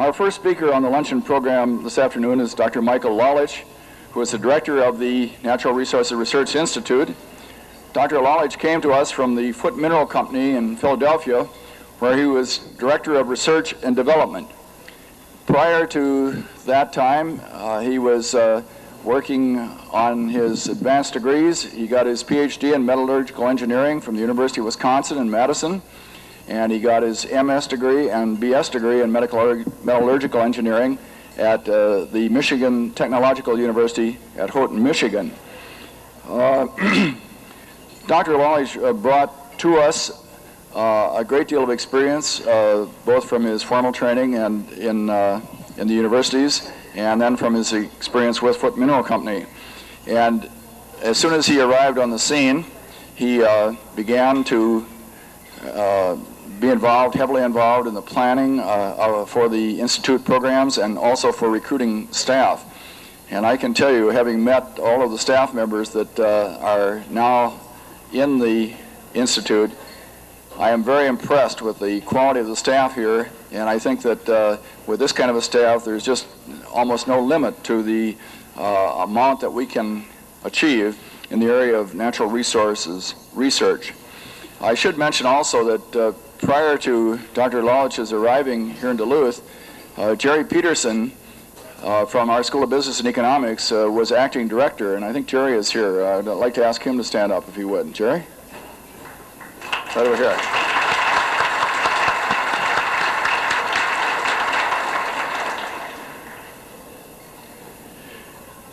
Our first speaker on the luncheon program this afternoon is Dr. Michael Lalich, who is the director of the Natural Resources Research Institute. Dr. Lalich came to us from the Foote Mineral Company in Philadelphia, where he was director of research and development. Prior to that time, he was working on his advanced degrees. He got his PhD in metallurgical engineering from the University of Wisconsin in Madison, and he got his MS degree and BS degree in metallurgical engineering at the Michigan Technological University at Houghton, Michigan. Dr. Lalich brought to us a great deal of experience, both from his formal training and in the universities, and then from his experience with Foote Mineral Company. And as soon as he arrived on the scene, he began to be heavily involved in the planning for the Institute programs and also for recruiting staff. And I can tell you, having met all of the staff members that are now in the Institute, I am very impressed with the quality of the staff here, and I think that with this kind of a staff, there's just almost no limit to the amount that we can achieve in the area of natural resources research. I should mention also that prior to Dr. Lalich's arriving here in Duluth, Jerry Peterson from our School of Business and Economics was acting director, and I think Jerry is here. I'd like to ask him to stand up if he would. Jerry? Right over here.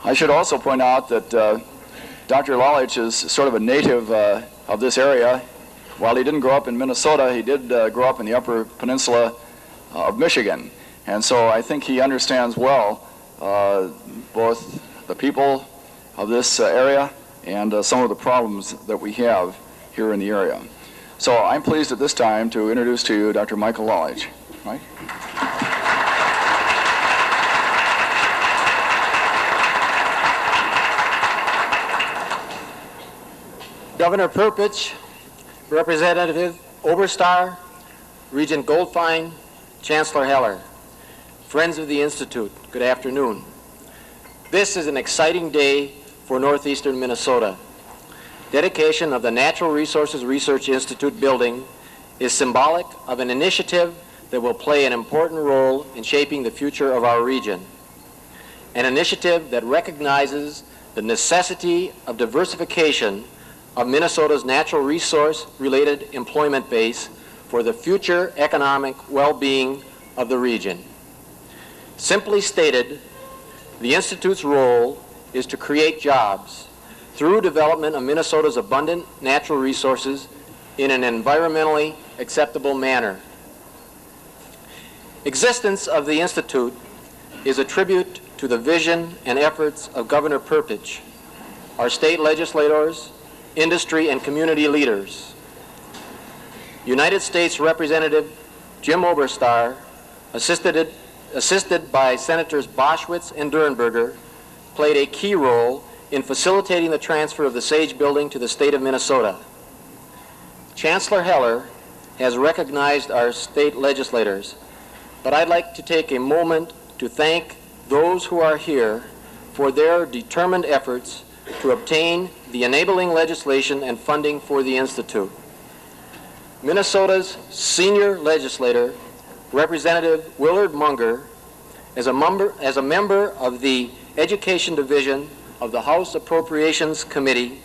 I should also point out that Dr. Lalich is sort of a native of this area. While he didn't grow up in Minnesota, he did grow up in the Upper Peninsula of Michigan. And so I think he understands well both the people of this area and some of the problems that we have here in the area. So I'm pleased at this time to introduce to you Dr. Michael Lalich. Mike? Governor Perpich, Representative Oberstar, Regent Goldfine, Chancellor Heller, friends of the Institute, good afternoon. This is an exciting day for northeastern Minnesota. Dedication of the Natural Resources Research Institute building is symbolic of an initiative that will play an important role in shaping the future of our region. An initiative that recognizes the necessity of diversification of Minnesota's natural resource-related employment base for the future economic well-being of the region. Simply stated, the Institute's role is to create jobs through development of Minnesota's abundant natural resources in an environmentally acceptable manner. Existence of the Institute is a tribute to the vision and efforts of Governor Perpich, our state legislators, industry and community leaders. United States Representative Jim Oberstar, assisted by Senators Boschwitz and Durnberger, played a key role in facilitating the transfer of the Sage Building to the state of Minnesota. Chancellor Heller has recognized our state legislators, but I'd like to take a moment to thank those who are here for their determined efforts to obtain the enabling legislation and funding for the Institute. Minnesota's senior legislator, Representative Willard Munger, as a member of the Education Division of the House Appropriations Committee,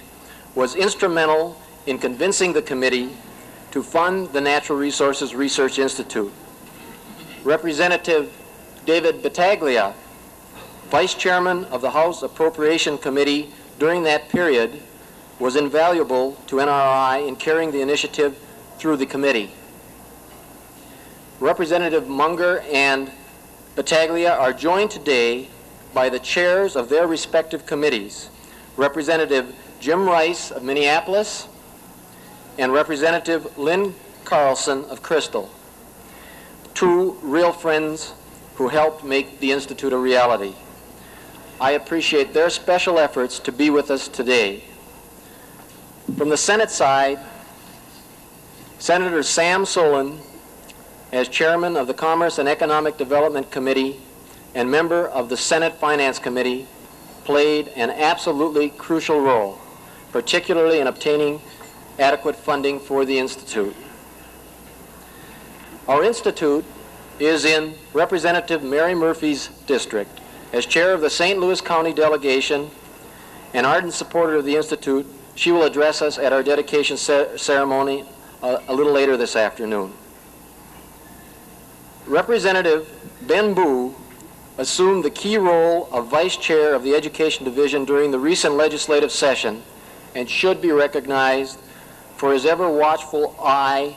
was instrumental in convincing the committee to fund the Natural Resources Research Institute. Representative David Battaglia, Vice Chairman of the House Appropriation Committee during that period, was invaluable to NRRI in carrying the initiative through the committee. Representative Munger and Battaglia are joined today by the chairs of their respective committees, Representative Jim Rice of Minneapolis and Representative Lynn Carlson of Crystal, two real friends who helped make the Institute a reality. I appreciate their special efforts to be with us today. From the Senate side, Senator Sam Solon, as chairman of the Commerce and Economic Development Committee and member of the Senate Finance Committee, played an absolutely crucial role, particularly in obtaining adequate funding for the Institute. Our Institute is in Representative Mary Murphy's district. As chair of the St. Louis County delegation and ardent supporter of the Institute, she will address us at our dedication ceremony a little later this afternoon. Representative Ben Boo assumed the key role of Vice Chair of the Education Division during the recent legislative session and should be recognized for his ever watchful eye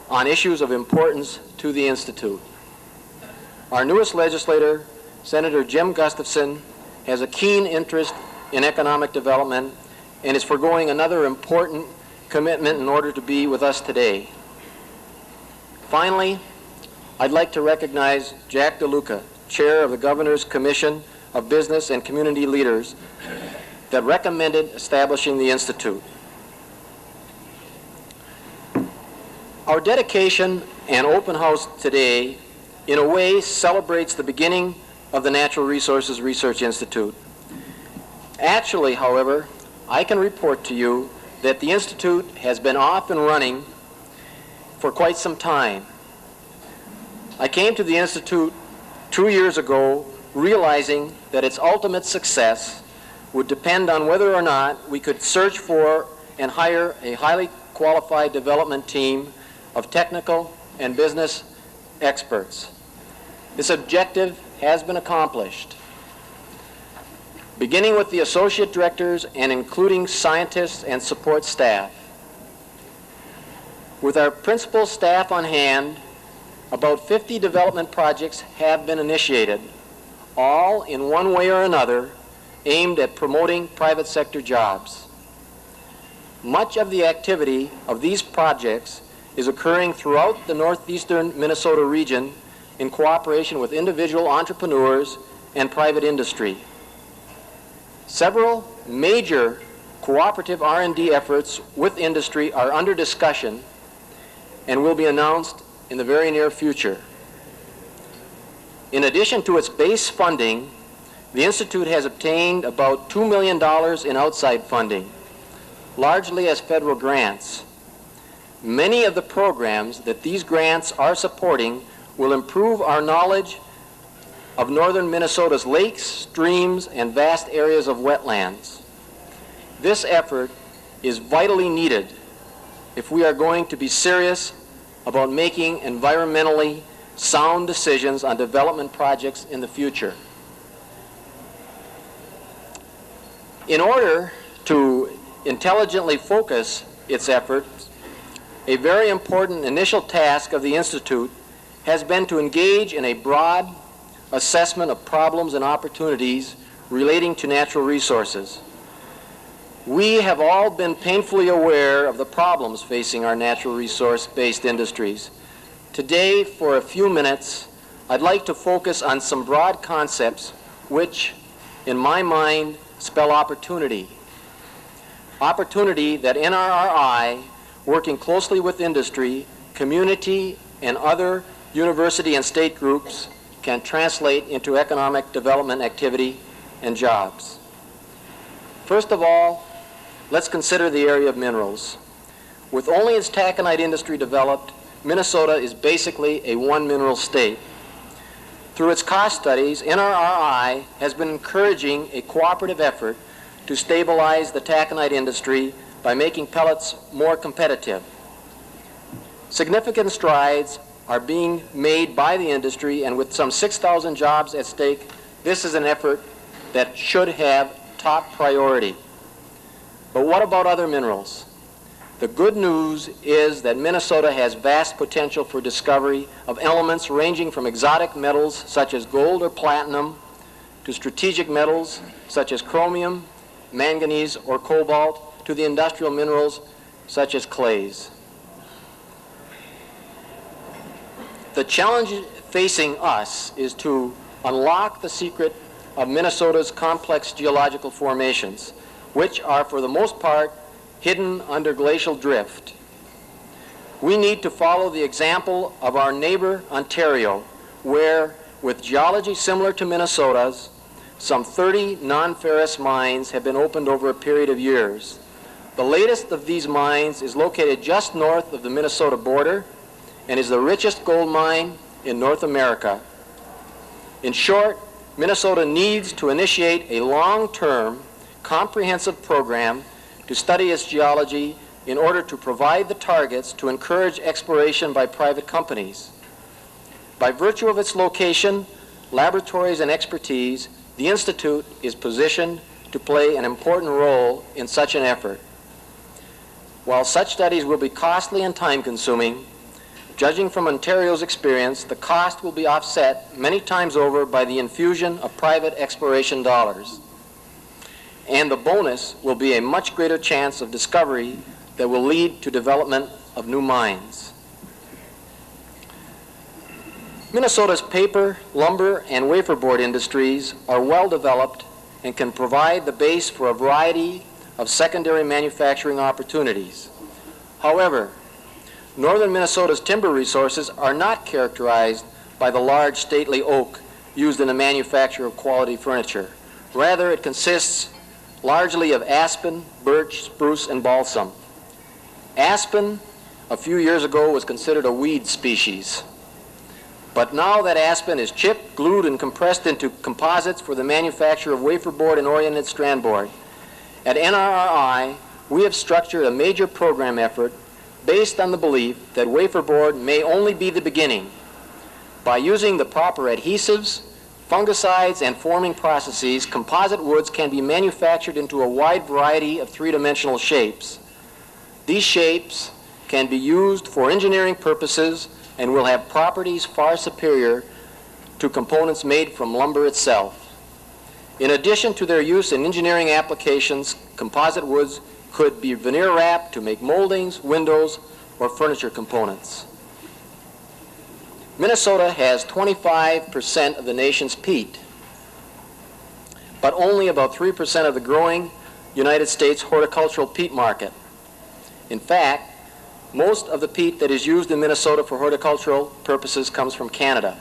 on issues of importance to the Institute. Our newest legislator, Senator Jim Gustafson, has a keen interest in economic development and is foregoing another important commitment in order to be with us today. Finally, I'd like to recognize Jack DeLuca, Chair of the Governor's Commission of Business and Community Leaders, that recommended establishing the Institute. Our dedication and open house today, in a way, celebrates the beginning of the Natural Resources Research Institute. Actually, however, I can report to you that the Institute has been off and running for quite some time. I came to the Institute 2 years ago, realizing that its ultimate success would depend on whether or not we could search for and hire a highly qualified development team of technical and business experts. This objective has been accomplished. Beginning with the associate directors and including scientists and support staff. With our principal staff on hand, about 50 development projects have been initiated, all in one way or another aimed at promoting private sector jobs. Much of the activity of these projects is occurring throughout the northeastern Minnesota region in cooperation with individual entrepreneurs and private industry. Several major cooperative R&D efforts with industry are under discussion and will be announced in the very near future. In addition to its base funding, the Institute has obtained about $2 million in outside funding, largely as federal grants. Many of the programs that these grants are supporting will improve our knowledge of northern Minnesota's lakes, streams, and vast areas of wetlands. This effort is vitally needed if we are going to be serious about making environmentally sound decisions on development projects in the future. In order to intelligently focus its efforts, a very important initial task of the Institute has been to engage in a broad assessment of problems and opportunities relating to natural resources. We have all been painfully aware of the problems facing our natural resource-based industries. Today, for a few minutes, I'd like to focus on some broad concepts which, in my mind, spell opportunity. Opportunity that NRRI, working closely with industry, community, and other university and state groups, can translate into economic development activity and jobs. First of all, let's consider the area of minerals. With only its taconite industry developed, Minnesota is basically a one-mineral state. Through its cost studies, NRRI has been encouraging a cooperative effort to stabilize the taconite industry by making pellets more competitive. Significant strides are being made by the industry, and with some 6,000 jobs at stake, this is an effort that should have top priority. But what about other minerals? The good news is that Minnesota has vast potential for discovery of elements ranging from exotic metals such as gold or platinum to strategic metals such as chromium, manganese, or cobalt, to the industrial minerals such as clays. The challenge facing us is to unlock the secret of Minnesota's complex geological formations, which are for the most part hidden under glacial drift. We need to follow the example of our neighbor, Ontario, where, with geology similar to Minnesota's, some 30 non-ferrous mines have been opened over a period of years. The latest of these mines is located just north of the Minnesota border and is the richest gold mine in North America. In short, Minnesota needs to initiate a long-term, comprehensive program to study its geology in order to provide the targets to encourage exploration by private companies. By virtue of its location, laboratories, and expertise, the Institute is positioned to play an important role in such an effort. While such studies will be costly and time-consuming, judging from Ontario's experience, the cost will be offset many times over by the infusion of private exploration dollars. And the bonus will be a much greater chance of discovery that will lead to development of new mines. Minnesota's paper, lumber, and wafer board industries are well developed and can provide the base for a variety of secondary manufacturing opportunities. However, northern Minnesota's timber resources are not characterized by the large stately oak used in the manufacture of quality furniture. Rather, it consists largely of aspen, birch, spruce, and balsam. Aspen, a few years ago, was considered a weed species. But now that aspen is chipped, glued, and compressed into composites for the manufacture of wafer board and oriented strand board. At NRRI, we have structured a major program effort based on the belief that wafer board may only be the beginning. By using the proper adhesives, fungicides, and forming processes, composite woods can be manufactured into a wide variety of three-dimensional shapes. These shapes can be used for engineering purposes and will have properties far superior to components made from lumber itself. In addition to their use in engineering applications, composite woods could be veneer wrapped to make moldings, windows, or furniture components. Minnesota has 25% of the nation's peat, but only about 3% of the growing United States horticultural peat market. In fact, most of the peat that is used in Minnesota for horticultural purposes comes from Canada.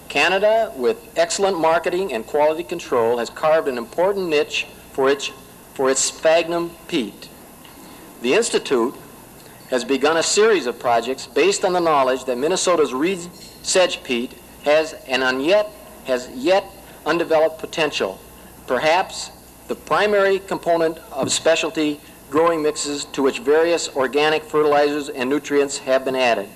Canada, with excellent marketing and quality control, has carved an important niche for its sphagnum peat. The Institute has begun a series of projects based on the knowledge that Minnesota's reed sedge peat has yet undeveloped potential, perhaps the primary component of specialty growing mixes to which various organic fertilizers and nutrients have been added.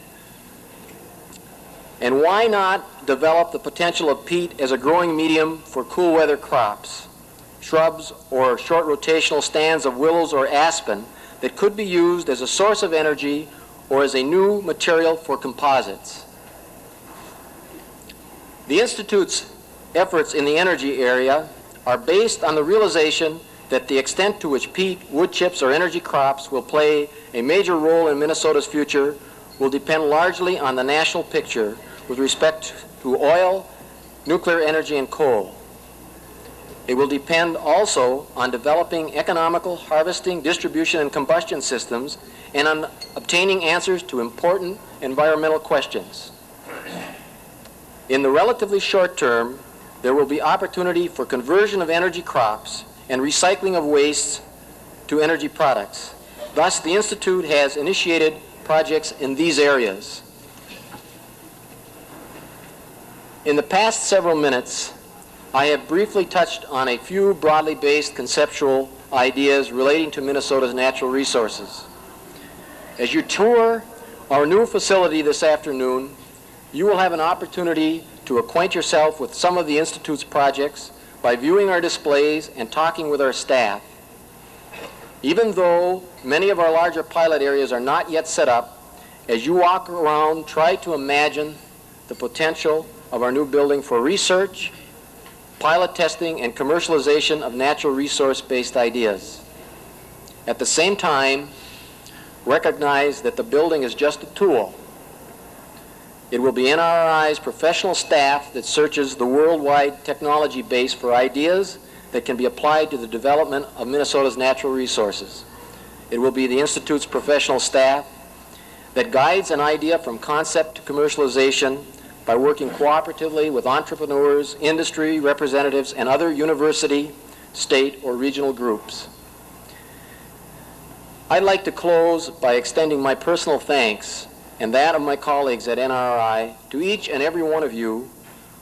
And why not develop the potential of peat as a growing medium for cool weather crops, shrubs, or short rotational stands of willows or aspen that could be used as a source of energy or as a new material for composites? The Institute's efforts in the energy area are based on the realization that the extent to which peat, wood chips, or energy crops will play a major role in Minnesota's future will depend largely on the national picture with respect to oil, nuclear energy, and coal. It will depend also on developing economical harvesting, distribution, and combustion systems, and on obtaining answers to important environmental questions. In the relatively short term, there will be opportunity for conversion of energy crops and recycling of wastes to energy products. Thus, the Institute has initiated projects in these areas. In the past several minutes, I have briefly touched on a few broadly based conceptual ideas relating to Minnesota's natural resources. As you tour our new facility this afternoon, you will have an opportunity to acquaint yourself with some of the Institute's projects by viewing our displays and talking with our staff. Even though many of our larger pilot areas are not yet set up, as you walk around, try to imagine the potential of our new building for research, pilot testing, and commercialization of natural resource-based ideas. At the same time, recognize that the building is just a tool. It will be NRRI's professional staff that searches the worldwide technology base for ideas that can be applied to the development of Minnesota's natural resources. It will be the Institute's professional staff that guides an idea from concept to commercialization by working cooperatively with entrepreneurs, industry representatives, and other university, state, or regional groups. I'd like to close by extending my personal thanks and that of my colleagues at NRRI to each and every one of you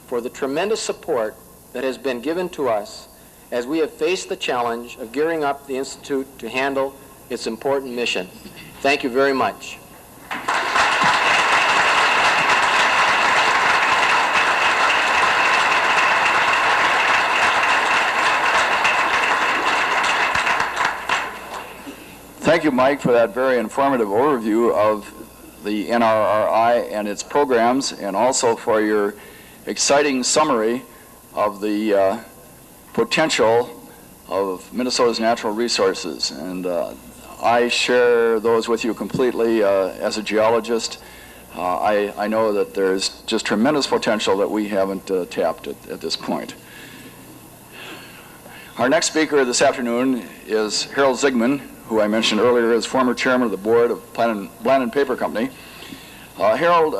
for the tremendous support that has been given to us as we have faced the challenge of gearing up the Institute to handle its important mission. Thank you very much. Thank you, Mike, for that very informative overview of the NRRI and its programs, and also for your exciting summary of the potential of Minnesota's natural resources. And I share those with you completely. As a geologist, I know that there's just tremendous potential that we haven't tapped at this point. Our next speaker this afternoon is Harold Zigman, who I mentioned earlier is former chairman of the board of Blandin Paper Company. Harold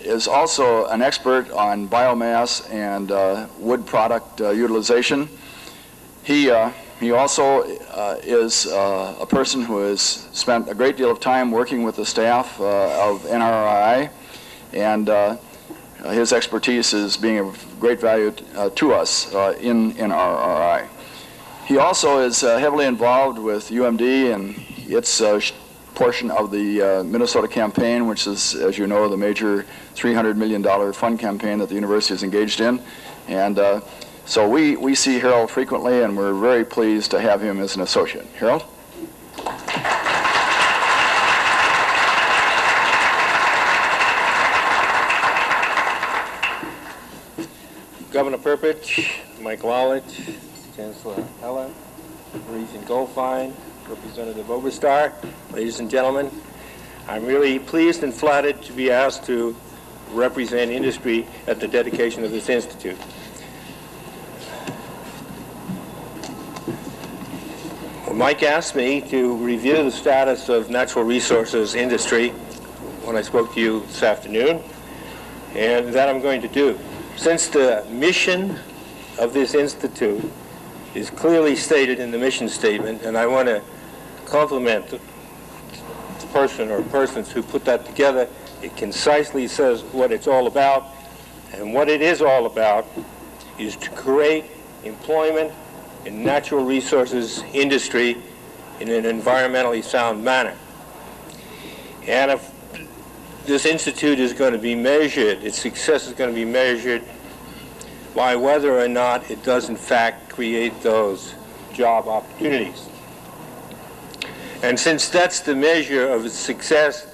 is also an expert on biomass and wood product utilization. He also is a person who has spent a great deal of time working with the staff of NRRI, and his expertise is being of great value to us in NRRI. He also is heavily involved with UMD and its portion of the Minnesota campaign, which is, as you know, the major $300 million fund campaign that the university is engaged in. And so we see Harold frequently, and we're very pleased to have him as an associate. Harold? Governor Perpich, Mike Lalich, Chancellor Heller, Regent Goldfine, Representative Oberstar, ladies and gentlemen, I'm really pleased and flattered to be asked to represent industry at the dedication of this institute. Well, Mike asked me to review the status of natural resources industry when I spoke to you this afternoon, and that I'm going to do. Since the mission of this institute is clearly stated in the mission statement, and I want to compliment the person or persons who put that together. It concisely says what it's all about, and what it is all about is to create employment in natural resources industry in an environmentally sound manner. And if this institute is going to be measured, its success is going to be measured by whether or not it does in fact create those job opportunities. And since that's the measure of its success,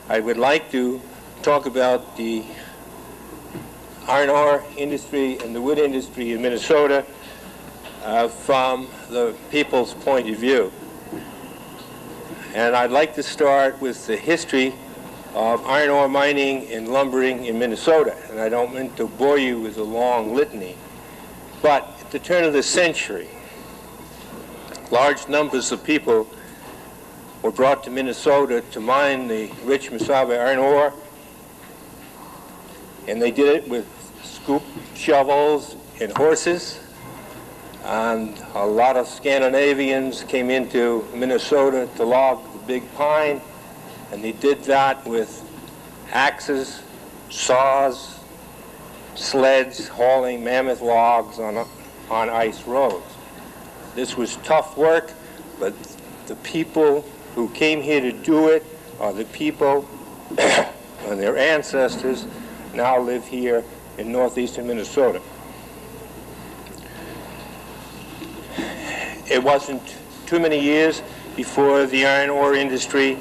I would like to talk about the iron ore industry and the wood industry in Minnesota from the people's point of view. And I'd like to start with the history of iron ore mining and lumbering in Minnesota. And I don't mean to bore you with a long litany, but at the turn of the century, large numbers of people were brought to Minnesota to mine the rich Mesabi iron ore, and they did it with scoop shovels and horses. And a lot of Scandinavians came into Minnesota to log the big pine, and they did that with axes, saws, sleds, hauling mammoth logs on ice roads. This was tough work, but the people who came here to do it are the people and their ancestors now live here in northeastern Minnesota. It wasn't too many years before the iron ore industry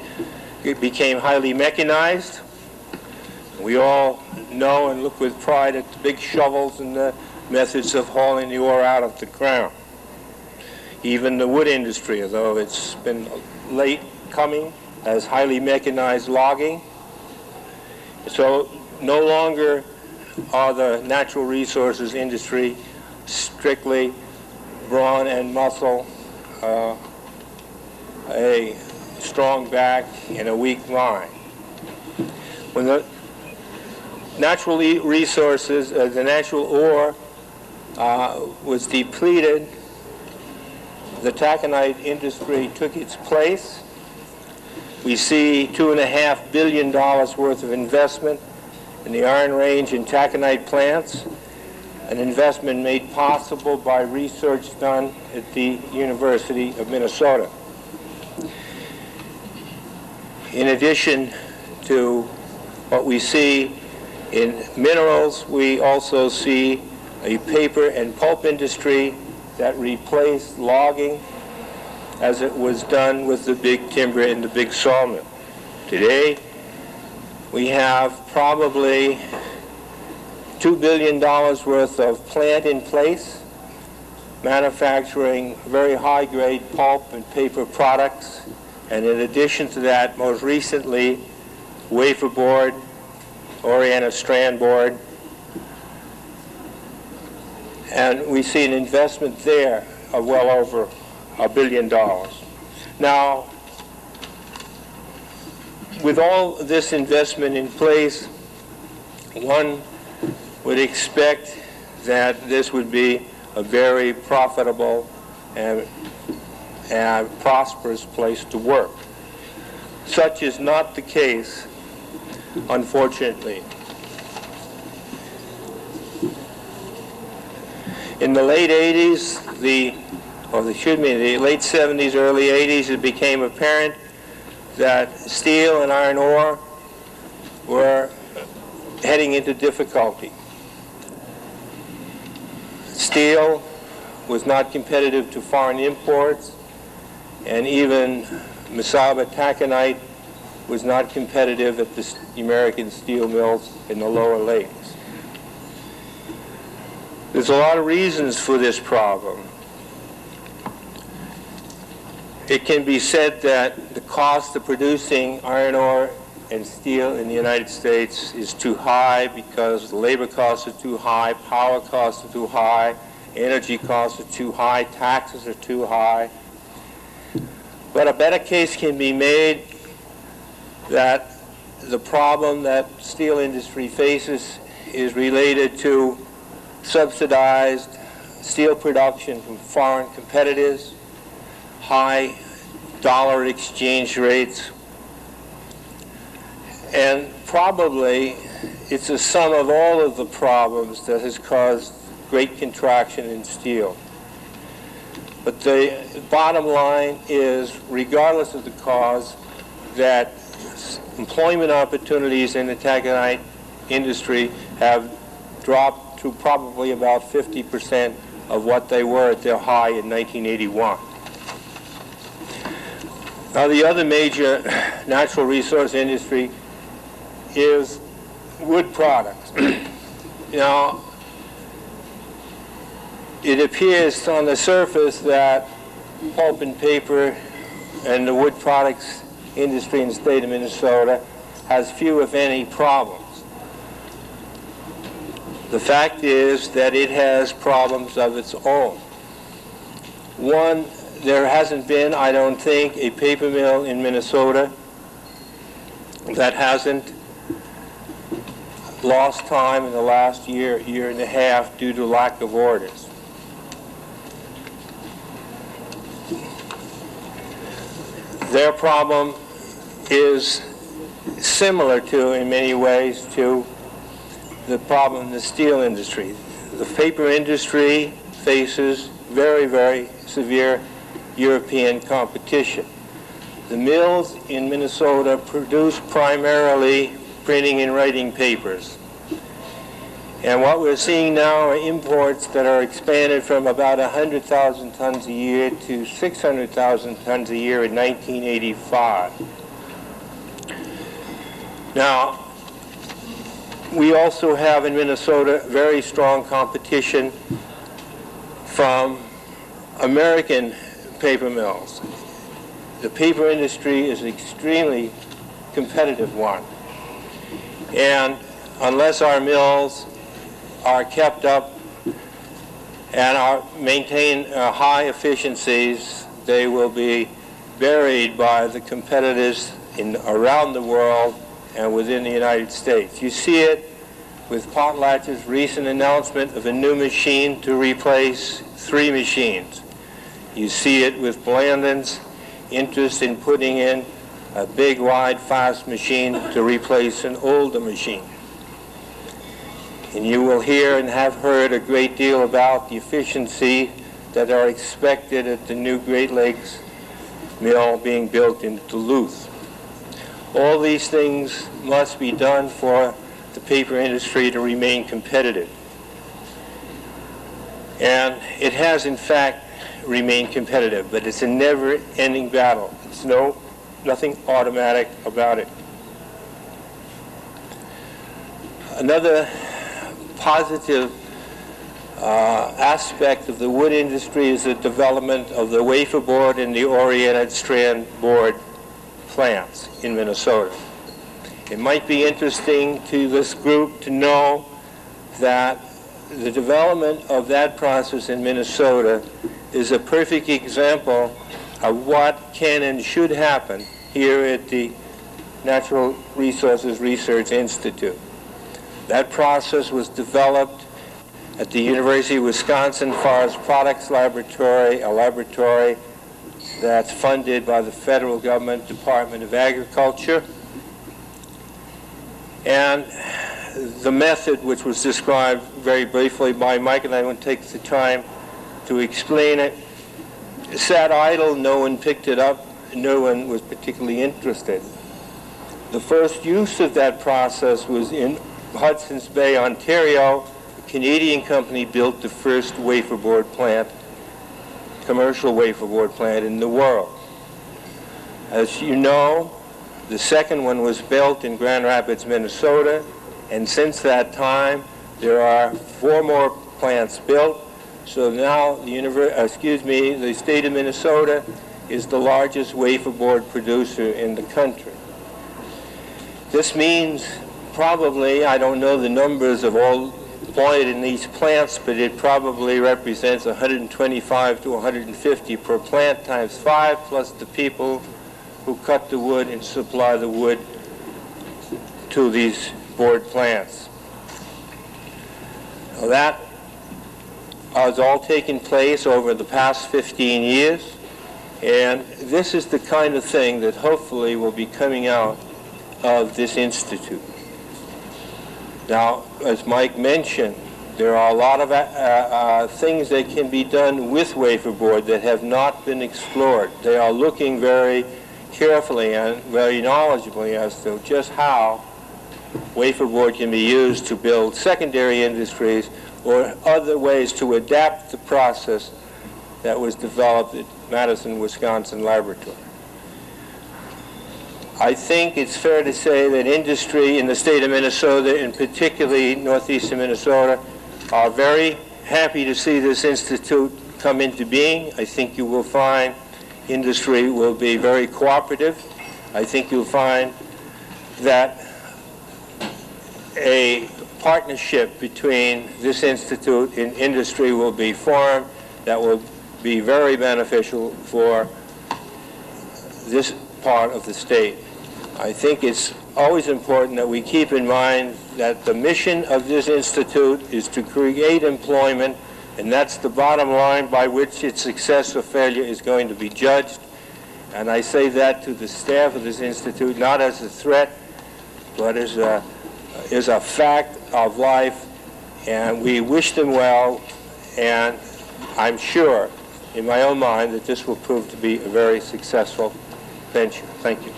became highly mechanized. We all know and look with pride at the big shovels and the methods of hauling the ore out of the ground. Even the wood industry, although it's been late coming, has highly mechanized logging. So no longer are the natural resources industry strictly brawn and muscle, a strong back and a weak mind. When the natural resources, the natural ore was depleted, the taconite industry took its place. We see $2.5 billion worth of investment in the Iron Range and taconite plants, an investment made possible by research done at the University of Minnesota. In addition to what we see in minerals, we also see a paper and pulp industry that replaced logging as it was done with the big timber and the big sawmill. Today, we have probably $2 billion worth of plant in place, manufacturing very high-grade pulp and paper products, and in addition to that, most recently, wafer board, Oriental strand board, and we see an investment there of well over $1 billion. Now, with all this investment in place, one would expect that this would be a very profitable and prosperous place to work. Such is not the case, unfortunately. In the late 80s, the late 70s, early 80s, it became apparent that steel and iron ore were heading into difficulty. Steel was not competitive to foreign imports, and even Mesaba taconite was not competitive at the American steel mills in the lower lakes. There's a lot of reasons for this problem. It can be said that the cost of producing iron ore and steel in the United States is too high because the labor costs are too high, power costs are too high, energy costs are too high, taxes are too high. But a better case can be made that the problem that steel industry faces is related to subsidized steel production from foreign competitors, high dollar exchange rates, and probably it's a sum of all of the problems that has caused great contraction in steel. But the bottom line is, regardless of the cause, that employment opportunities in the taconite industry have dropped to probably about 50% of what they were at their high in 1981. Now, the other major natural resource industry is wood products. Now, it appears on the surface that pulp and paper and the wood products industry in the state of Minnesota has few, if any, problems. The fact is that it has problems of its own. One, there hasn't been, I don't think, a paper mill in Minnesota that hasn't lost time in the last year, year and a half due to lack of orders. Their problem is similar to, in many ways, to the problem in the steel industry. The paper industry faces very, very severe European competition. The mills in Minnesota produce primarily printing and writing papers. And what we're seeing now are imports that are expanded from about 100,000 tons a year to 600,000 tons a year in 1985. Now, we also have in Minnesota very strong competition from American paper mills. The paper industry is an extremely competitive one. And unless our mills are kept up and maintain high efficiencies, they will be buried by the competitors around the world and within the United States. You see it with Potlatch's recent announcement of a new machine to replace 3 machines. You see it with Blandin's interest in putting in a big, wide, fast machine to replace an older machine. And you will hear and have heard a great deal about the efficiency that are expected at the new Great Lakes mill being built in Duluth. All these things must be done for the paper industry to remain competitive. And it has, in fact, remained competitive, but it's a never-ending battle. It's nothing automatic about it. Another positive aspect of the wood industry is the development of the wafer board and the oriented strand board plants in Minnesota. It might be interesting to this group to know that the development of that process in Minnesota is a perfect example of what can and should happen here at the Natural Resources Research Institute. That process was developed at the University of Wisconsin Forest Products Laboratory, a laboratory that's funded by the federal government Department of Agriculture. And the method, which was described very briefly by Mike, and I won't take the time to explain it, sat idle, no one picked it up, no one was particularly interested. The first use of that process was in Hudson's Bay, Ontario. A Canadian company built the first wafer board plant, commercial wafer board plant in the world. As you know, the second one was built in Grand Rapids, Minnesota, and since that time there are 4 more plants built. So now the state of Minnesota is the largest wafer board producer in the country. This means probably, I don't know the numbers of all employed in these plants, but it probably represents 125 to 150 per plant times 5, plus the people who cut the wood and supply the wood to these board plants. Now that has all taken place over the past 15 years, and this is the kind of thing that hopefully will be coming out of this institute. Now, as Mike mentioned, there are a lot of things that can be done with wafer board that have not been explored. They are looking very carefully and very knowledgeably as to just how wafer board can be used to build secondary industries or other ways to adapt the process that was developed at Madison, Wisconsin laboratory. I think it's fair to say that industry in the state of Minnesota, and particularly northeastern Minnesota, are very happy to see this institute come into being. I think you will find industry will be very cooperative. I think you'll find that a partnership between this institute and industry will be formed that will be very beneficial for this part of the state. I think it's always important that we keep in mind that the mission of this institute is to create employment, and that's the bottom line by which its success or failure is going to be judged. And I say that to the staff of this institute, not as a threat, but as a fact of life, and we wish them well, and I'm sure in my own mind that this will prove to be a very successful venture. Thank you.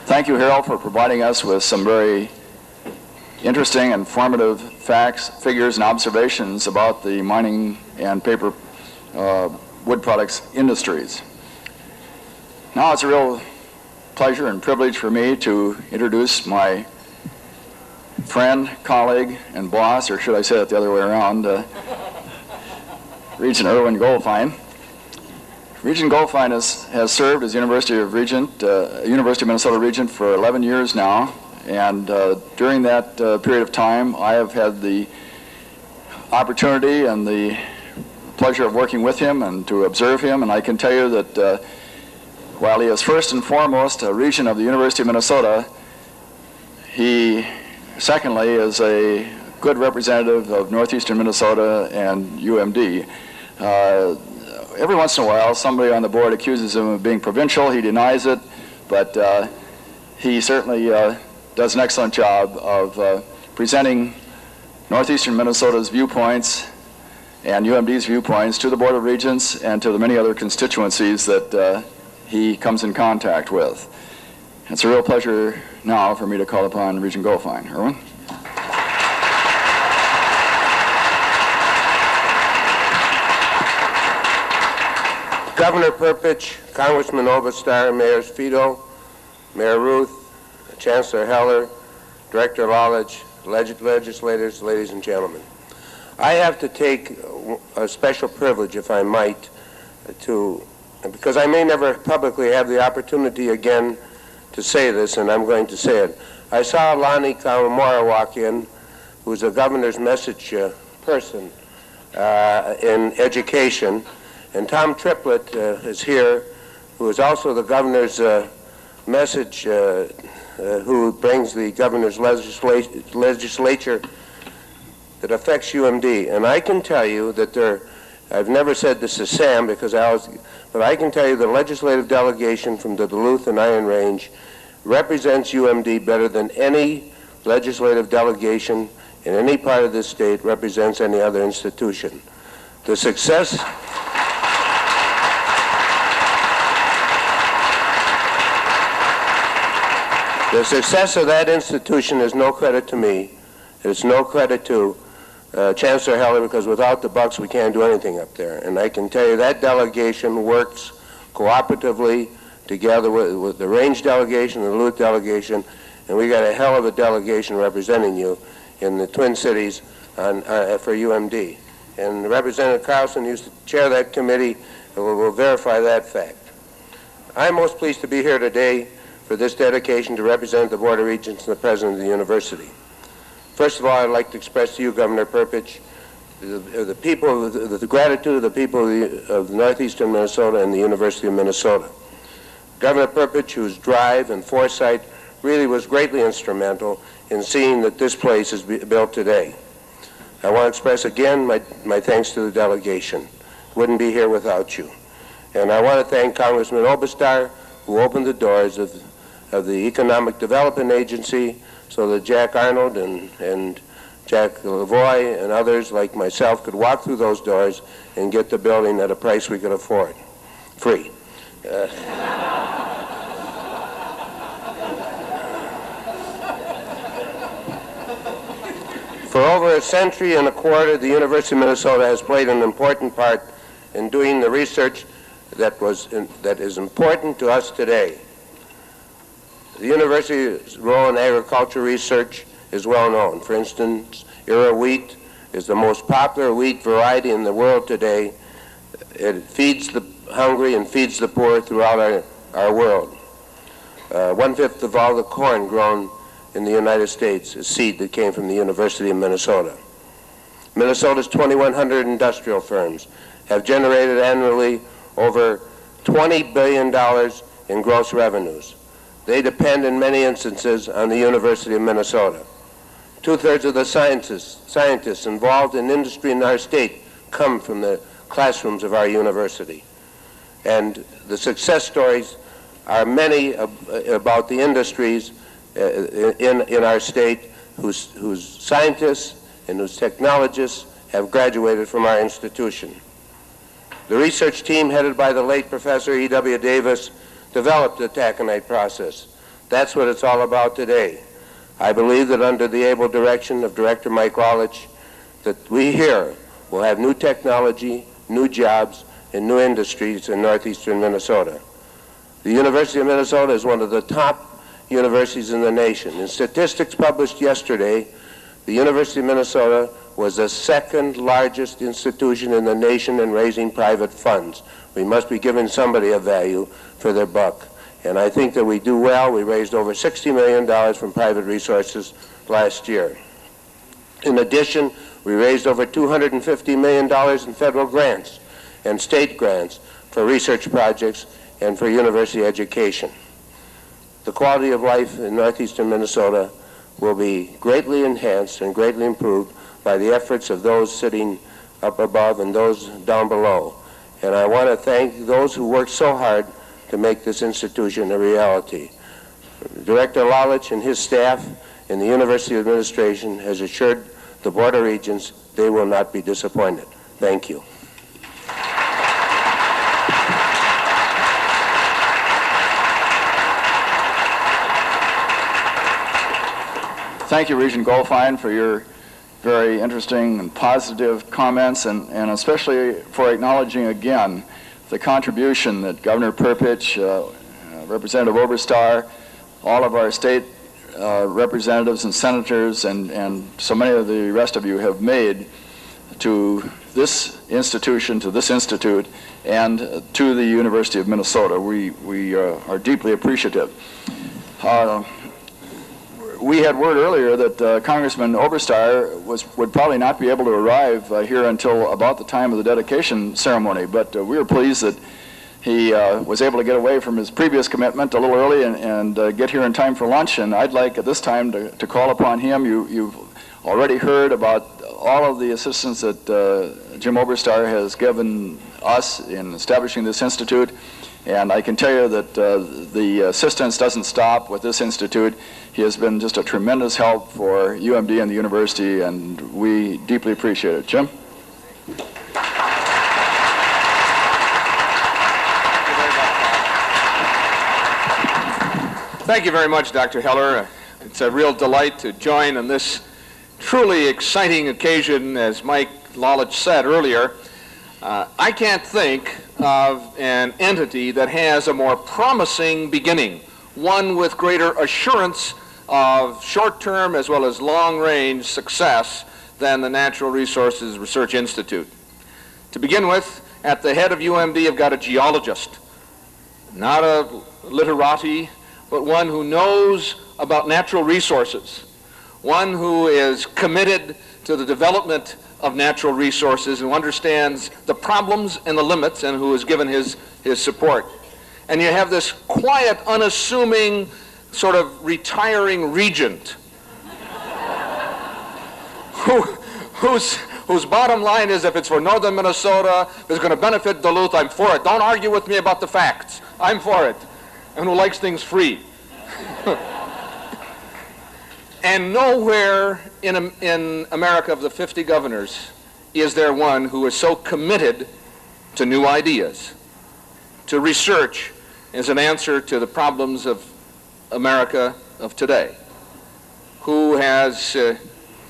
Thank you, Harold, for providing us with some very interesting and informative facts, figures, and observations about the mining and paper wood products industries. Now it's a real pleasure and privilege for me to introduce my friend, colleague, and boss, or should I say it the other way around, Regent Erwin Goldfine. Regent Goldfine has served as University of Minnesota Regent for 11 years now, and during that period of time I have had the opportunity and the pleasure of working with him and to observe him, and I can tell you that while he is first and foremost a regent of the University of Minnesota, he secondly is a good representative of northeastern Minnesota and UMD. Every once in a while somebody on the board accuses him of being provincial. He denies it, but he certainly does an excellent job of presenting northeastern Minnesota's viewpoints and UMD's viewpoints to the Board of Regents and to the many other constituencies that he comes in contact with. It's a real pleasure now for me to call upon Regent Goldfine. Erwin? Governor Perpich, Congressman Oberstar, Mayors Fido, Mayor Ruth, Chancellor Heller, Director Lalich, legislators, ladies and gentlemen. I have to take a special privilege, if I might, because I may never publicly have the opportunity again to say this, and I'm going to say it. I saw Lonnie Kawamura walk in, who's a governor's message person in education, and Tom Triplett is here, who is also the governor's message, who brings the governor's legislature that affects UMD. And I can tell you that I've never said this to Sam but I can tell you the legislative delegation from the Duluth and Iron Range represents UMD better than any legislative delegation in any part of this state represents any other institution. The success of that institution is no credit to me. It's no credit to Chancellor Heller, because without the bucks we can't do anything up there. And I can tell you that delegation works cooperatively together with the Range delegation and the Duluth delegation, and we got a hell of a delegation representing you in the Twin Cities for UMD. And Representative Carlson used to chair that committee, and we'll verify that fact. I'm most pleased to be here today for this dedication to represent the Board of Regents and the President of the University. First of all, I'd like to express to you, Governor Perpich, the gratitude of the people of northeastern Minnesota and the University of Minnesota. Governor Perpich, whose drive and foresight really was greatly instrumental in seeing that this place is built today. I want to express again my thanks to the delegation. Wouldn't be here without you. And I want to thank Congressman Oberstar, who opened the doors of the Economic Development Agency so that Jack Arnold and Jack Lavoy and others like myself could walk through those doors and get the building at a price we could afford, free. For over a century and a quarter, the University of Minnesota has played an important part in doing the research that is important to us today. The university's role in agriculture research is well known. For instance, Era wheat is the most popular wheat variety in the world today. It feeds the hungry and feeds the poor throughout our world. 1/5 of all the corn grown in the United States is seed that came from the University of Minnesota. Minnesota's 2,100 industrial firms have generated annually over $20 billion in gross revenues. They depend in many instances on the University of Minnesota. 2/3 of the scientists involved in industry in our state come from the classrooms of our university. And the success stories are many about the industries in our state whose scientists and whose technologists have graduated from our institution. The research team headed by the late Professor E.W. Davis developed the taconite process. That's what it's all about today. I believe that under the able direction of Director Mike Lalich, that we here will have new technology, new jobs, and new industries in northeastern Minnesota. The University of Minnesota is one of the top universities in the nation. In statistics published yesterday, the University of Minnesota was the second largest institution in the nation in raising private funds. We must be giving somebody a value for their buck. And I think that we do well. We raised over $60 million from private resources last year. In addition, We raised over $250 million in federal grants and state grants for research projects and for university education. The quality of life in northeastern Minnesota will be greatly enhanced and greatly improved by the efforts of those sitting up above and those down below. And I want to thank those who worked so hard to make this institution a reality. Director Lalich and his staff in the University Administration has assured the Board of Regents they will not be disappointed. Thank you. Thank you, Regent Goldfine, for your very interesting and positive comments, and especially for acknowledging again the contribution that Governor Perpich, Representative Oberstar, all of our state representatives and senators, and so many of the rest of you have made to this institution, to this institute, and to the University of Minnesota. We are deeply appreciative. We had word earlier that Congressman Oberstar would probably not be able to arrive here until about the time of the dedication ceremony, but we were pleased that he was able to get away from his previous commitment a little early and get here in time for lunch. And I'd like at this time to call upon him. You've already heard about all of the assistance that Jim Oberstar has given us in establishing this institute. And I can tell you that the assistance doesn't stop with this institute. He has been just a tremendous help for UMD and the university, and we deeply appreciate it. Jim? Thank you very much, Dr. Heller. It's a real delight to join in this truly exciting occasion. As Mike Lalich said earlier, I can't think of an entity that has a more promising beginning, one with greater assurance of short-term as well as long-range success than the Natural Resources Research Institute. To begin with, at the head of UMD, you've got a geologist, not a literati, but one who knows about natural resources, one who is committed to the development of natural resources, who understands the problems and the limits, and who has given his support. And you have this quiet, unassuming, sort of retiring regent whose bottom line is, if it's for northern Minnesota, if it's going to benefit Duluth, I'm for it. Don't argue with me about the facts. I'm for it. And who likes things free. And nowhere in America of the 50 governors is there one who is so committed to new ideas, to research as an answer to the problems of America of today, who has,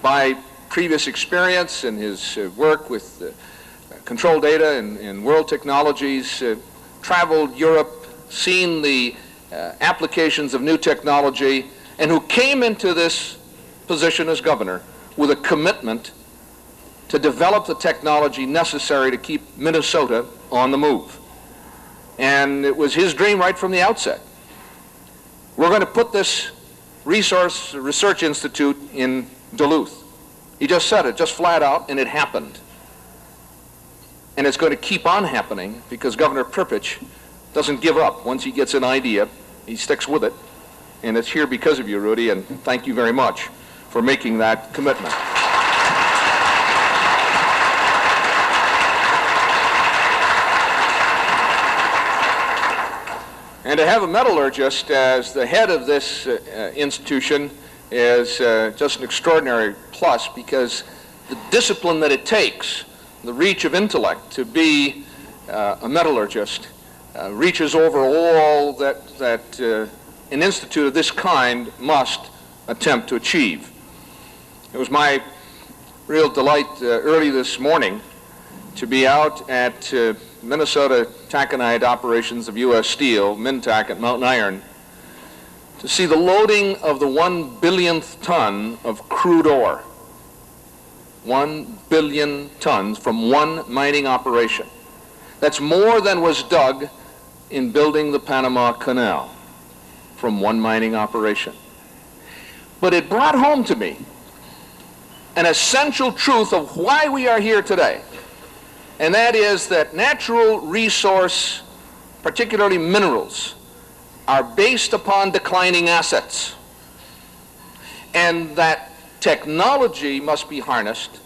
by previous experience in his work with control data and world technologies, traveled Europe, seen the applications of new technology, and who came into this position as governor with a commitment to develop the technology necessary to keep Minnesota on the move. And it was his dream right from the outset. We're going to put this Research Institute in Duluth. He just said it, just flat out, and it happened. And it's going to keep on happening because Governor Perpich doesn't give up. Once he gets an idea, he sticks with it. And it's here because of you, Rudy, and thank you very much for making that commitment. And to have a metallurgist as the head of this institution is just an extraordinary plus, because the discipline that it takes, the reach of intellect to be a metallurgist reaches over all that an institute of this kind must attempt to achieve. It was my real delight early this morning to be out at Minnesota taconite operations of U.S. Steel, Mintac at Mountain Iron, to see the loading of the 1 billionth ton of crude ore. 1 billion tons from one mining operation. That's more than was dug in building the Panama Canal from one mining operation. But it brought home to me an essential truth of why we are here today, and that is that natural resource, particularly minerals, are based upon declining assets, and that technology must be harnessed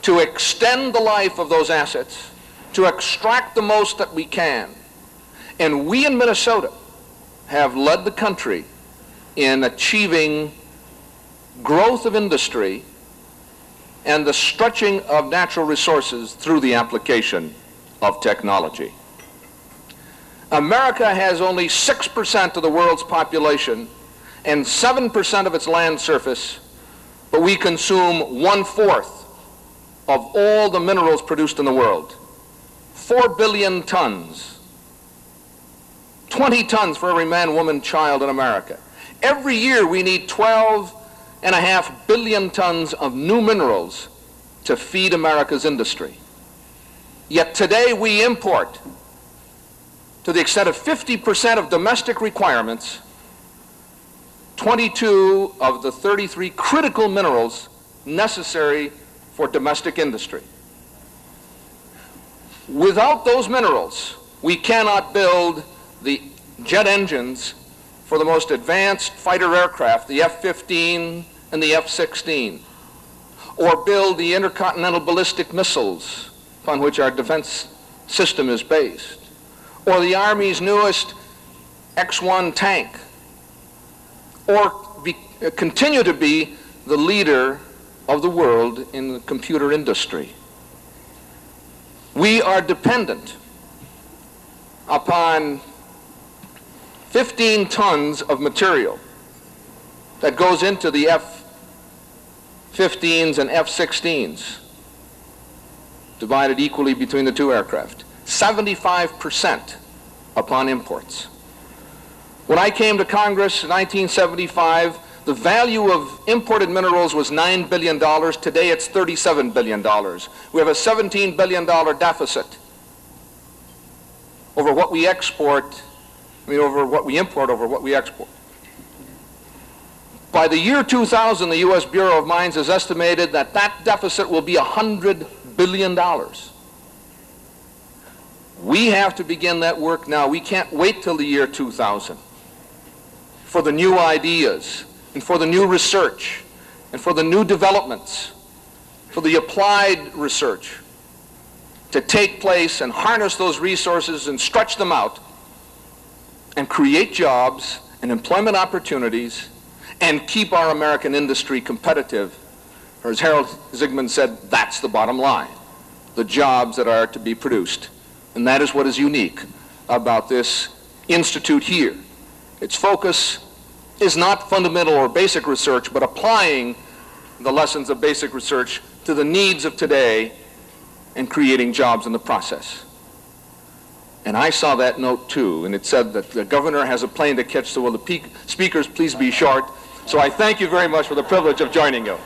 to extend the life of those assets, to extract the most that we can. And we in Minnesota have led the country in achieving growth of industry and the stretching of natural resources through the application of technology. America has only 6% of the world's population and 7% of its land surface, but we consume 1/4 of all the minerals produced in the world. 4 billion tons. 20 tons for every man, woman, child in America. Every year we need 12.5 billion tons of new minerals to feed America's industry. Yet today we import, to the extent of 50% of domestic requirements, 22 of the 33 critical minerals necessary for domestic industry. Without those minerals, we cannot build the jet engines for the most advanced fighter aircraft, the F-15 and the F-16, or build the intercontinental ballistic missiles upon which our defense system is based, or the Army's newest X-1 tank, or continue to be the leader of the world in the computer industry. We are dependent upon 15 tons of material that goes into the F-15s and F-16s, divided equally between the two aircraft. 75% upon imports. When I came to Congress in 1975, the value of imported minerals was $9 billion. Today it's $37 billion. We have a $17 billion deficit over what we export, over what we import over what we export. By the year 2000, the U.S. Bureau of Mines has estimated that that deficit will be $100 billion. We have to begin that work now. We can't wait till the year 2000 for the new ideas, and for the new research, and for the new developments, for the applied research to take place and harness those resources and stretch them out and create jobs and employment opportunities and keep our American industry competitive. Or as Harold Zigman said, that's the bottom line, the jobs that are to be produced. And that is what is unique about this institute here. Its focus is not fundamental or basic research, but applying the lessons of basic research to the needs of today and creating jobs in the process. And I saw that note too, and it said that the governor has a plane to catch, so will the speakers please be short. So I thank you very much for the privilege of joining you.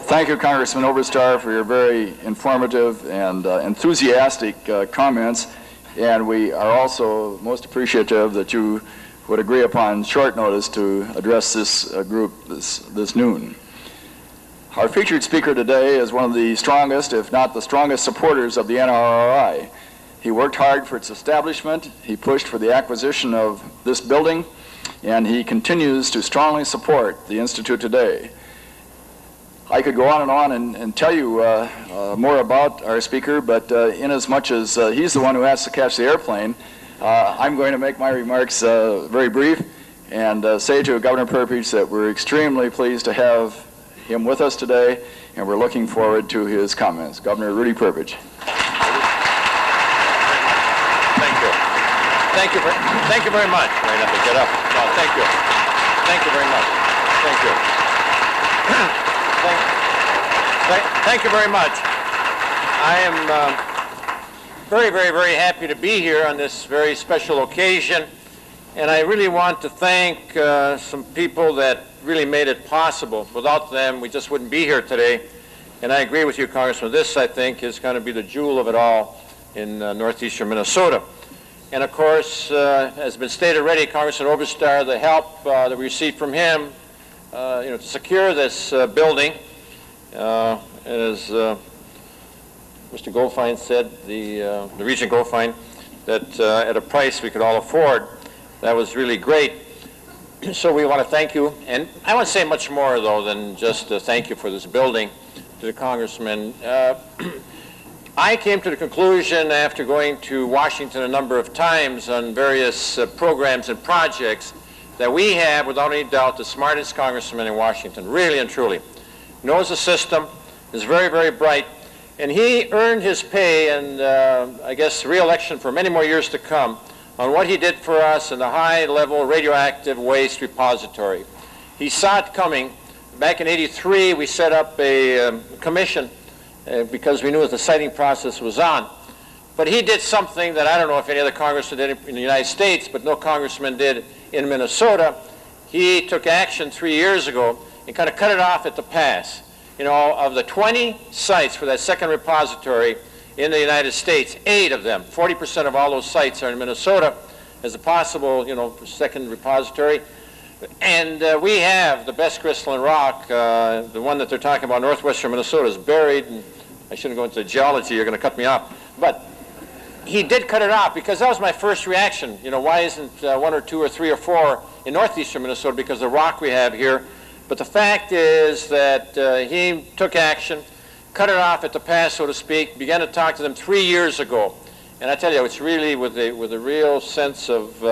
Thank you, Congressman Oberstar, for your very informative and enthusiastic comments. And we are also most appreciative that you would agree upon short notice to address this group this noon. Our featured speaker today is one of the strongest, if not the strongest, supporters of the NRRI. He worked hard for its establishment, he pushed for the acquisition of this building, and he continues to strongly support the Institute today. I could go on and tell you more about our speaker, but inasmuch as he's the one who has to catch the airplane, I'm going to make my remarks very brief and say to Governor Perpich that we're extremely pleased to have him with us today, and we're looking forward to his comments. Governor Rudy Perpich. Thank you. Thank you very much. I have to get up. No, thank you. Thank you very much. Thank you. Thank you very much. I am very, very, very happy to be here on this very special occasion, and I really want to thank some people that really made it possible. Without them, we just wouldn't be here today. And I agree with you, Congressman. This, I think, is going to be the jewel of it all in northeastern Minnesota. And of course, as been stated already, Congressman Oberstar, the help that we received from him, to secure this building, as Mr. Goldfine said, the Regent Goldfine, that at a price we could all afford. That was really great. So we want to thank you. And I want to say much more, though, than just thank you for this building to the Congressman. I came to the conclusion after going to Washington a number of times on various programs and projects that we have, without any doubt, the smartest congressman in Washington, really and truly. Knows the system, is very, very bright, and he earned his pay and, I guess, re-election for many more years to come on what he did for us in the high-level radioactive waste repository. He saw it coming. Back in '83, we set up a commission because we knew that the siting process was on. But he did something that I don't know if any other congressman did in the United States, but no congressman did in Minnesota. He took action 3 years ago and kind of cut it off at the pass. You know, of the 20 sites for that second repository in the United States, 8 of them, 40% of all those sites are in Minnesota as a possible, second repository. And we have the best crystalline rock, the one that they're talking about, northwestern Minnesota, is buried. And I shouldn't go into geology, you're going to cut me off. But he did cut it off because that was my first reaction. Why isn't 1 or 2 or 3 or 4 in northeastern Minnesota? Because of the rock we have here. But the fact is that he took action, cut it off at the pass, so to speak, began to talk to them 3 years ago. And I tell you, it's really with a real sense of,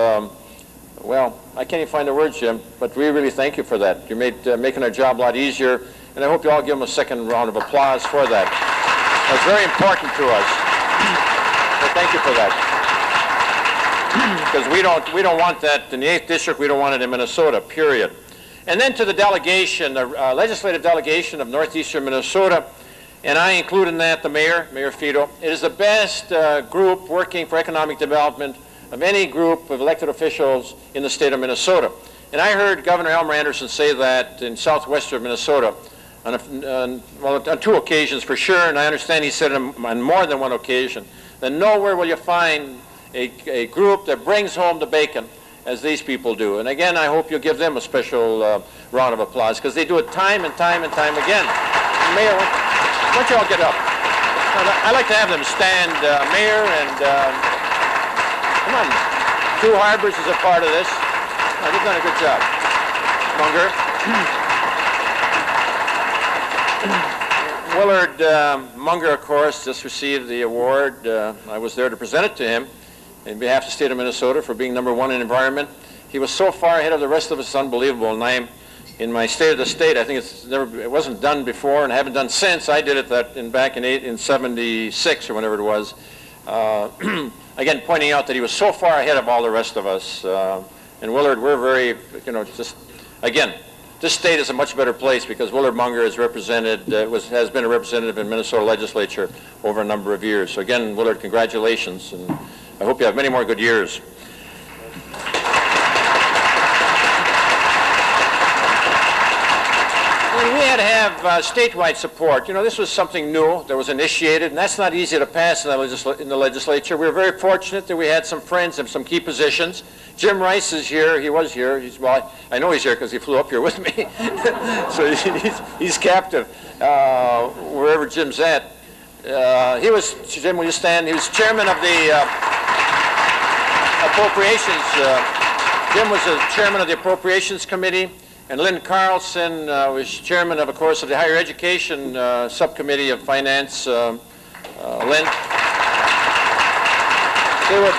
well, I can't even find the words, Jim, but we really thank you for that. You're making our job a lot easier, and I hope you all give him a second round of applause for that. That's very important to us. So thank you for that. Because we don't want that in the 8th District, we don't want it in Minnesota, period. And then to the delegation, the legislative delegation of northeastern Minnesota, and I include in that the mayor, Mayor Fido. It is the best group working for economic development of any group of elected officials in the state of Minnesota. And I heard Governor Elmer Anderson say that in southwestern Minnesota on 2 occasions for sure, and I understand he said it on more than 1 occasion, that nowhere will you find a group that brings home the bacon as these people do. And again, I hope you'll give them a special round of applause, because they do it time and time and time again. Mayor, why don't you all get up? I like to have them stand, Mayor, and come on. 2 Harbors is a part of this. They've done a good job. Munger. Willard Munger, of course, just received the award. I was there to present it to him in behalf of the state of Minnesota for being #1 in environment. He was so far ahead of the rest of us, it's unbelievable. And I'm in my State of the State. I think it wasn't done before, and I haven't done since. I did it back in '76 or whenever it was. Again, pointing out that he was so far ahead of all the rest of us. And Willard, we're very, just again, this state is a much better place because Willard Munger is represented, has been a representative in Minnesota legislature over a number of years. So again, Willard, congratulations, and I hope you have many more good years. We had to have statewide support. This was something new that was initiated, and that's not easy to pass in the legislature. We were very fortunate that we had some friends in some key positions. Jim Rice is here. He was here. Well, I know he's here because he flew up here with me. So he's captive wherever Jim's at. Jim, will you stand? He was chairman of the Appropriations. Jim was the chairman of the Appropriations Committee. And Lynn Carlson was chairman of course, of the Higher Education Subcommittee of Finance. Lynn. They were